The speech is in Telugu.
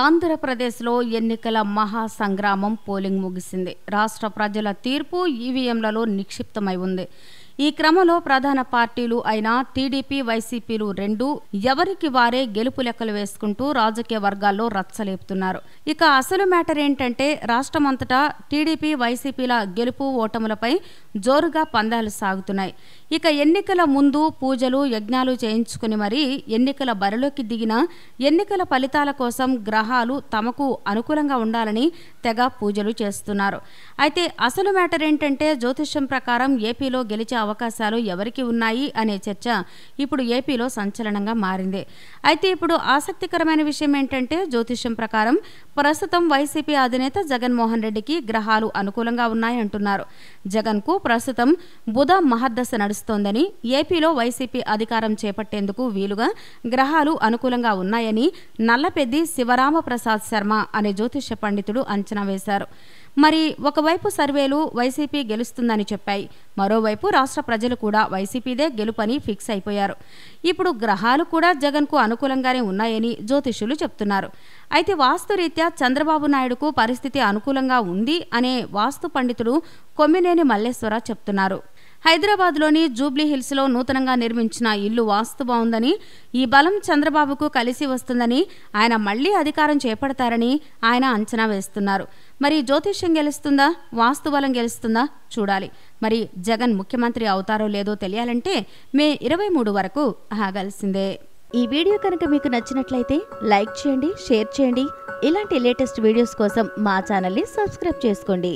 ఆంధ్రప్రదేశ్లో ఎన్నికల మహాసంగ్రామం పోలింగ్ ముగిసింది. రాష్ట్ర ప్రజల తీర్పు ఈవీఎంలలో నిక్షిప్తమై ఉంది. ఈ క్రమంలో ప్రధాన పార్టీలు అయిన టీడీపీ, వైసీపీలు రెండూ ఎవరికి వారే గెలుపు లెక్కలు వేసుకుంటూ రాజకీయ వర్గాల్లో రచ్చలేపుతున్నారు. ఇక అసలు మ్యాటర్ ఏంటంటే రాష్ట్రమంతటా టీడీపీ, వైసీపీల గెలుపు ఓటములపై జోరుగా పందాలు సాగుతున్నాయి. ఇక ఎన్నికల ముందు పూజలు, యజ్ఞాలు చేయించుకుని మరీ ఎన్నికల బరిలోకి దిగిన ఎన్నికల ఫలితాల కోసం గ్రహాలు తమకు అనుకూలంగా ఉండాలని తెగ పూజలు చేస్తున్నారు. అయితే అసలు మ్యాటర్ ఏంటంటే జ్యోతిష్యం ప్రకారం ఏపీలో గెలిచే అవకాశాలు ఎవరికి ఉన్నాయి అనే చర్చ ఇప్పుడు ఏపీలో సంచలనంగా మారింది. అయితే ఇప్పుడు ఆసక్తికరమైన విషయం ఏంటంటే జ్యోతిష్యం ప్రకారం ప్రస్తుతం వైసీపీ అధినేత జగన్మోహన్ రెడ్డికి గ్రహాలు అనుకూలంగా ఉన్నాయంటున్నారు. జగన్కు ప్రస్తుతం బుధ మహర్దశ నడుస్తోందని, ఏపీలో వైసీపీ అధికారం చేపట్టేందుకు వీలుగా గ్రహాలు అనుకూలంగా ఉన్నాయని నల్లపెద్ది శివరామప్రసాద్ శర్మ అనే జ్యోతిష్య పండితుడు అంచనా వేశారు. మరి ఒకవైపు సర్వేలు వైసీపీ గెలుస్తుందని చెప్పాయి, మరోవైపు రాష్ట్ర ప్రజలు కూడా వైసీపీదే గెలుపని ఫిక్స్ అయిపోయారు. ఇప్పుడు గ్రహాలు కూడా జగన్కు అనుకూలంగానే ఉన్నాయని జ్యోతిష్యులు చెప్తున్నారు. అయితే వాస్తురీత్యా చంద్రబాబు నాయుడుకు పరిస్థితి అనుకూలంగా ఉంది అనే వాస్తు పండితుడు కొమ్మినేని మల్లేశ్వర చెప్తున్నారు. హైదరాబాద్లోని జూబ్లీ హిల్స్లో నూతనంగా నిర్మించిన ఇల్లు వాస్తు బాగుందని, ఈ బలం చంద్రబాబుకు కలిసి వస్తుందని, ఆయన మళ్లీ అధికారం చేపడతారని ఆయన అంచనా వేస్తున్నారు. మరి జ్యోతిష్యం గెలుస్తుందా, వాస్తు బలం గెలుస్తుందా చూడాలి. మరి జగన్ ముఖ్యమంత్రి అవుతారో లేదో తెలియాలంటే మే 23 వరకు ఆగాల్సిందే. ఈ వీడియో కనుక మీకు నచ్చినట్లయితే లైక్ చేయండి, షేర్ చేయండి. ఇలాంటి లేటెస్ట్ వీడియోస్ కోసం మా ఛానల్ని సబ్స్క్రైబ్ చేసుకోండి.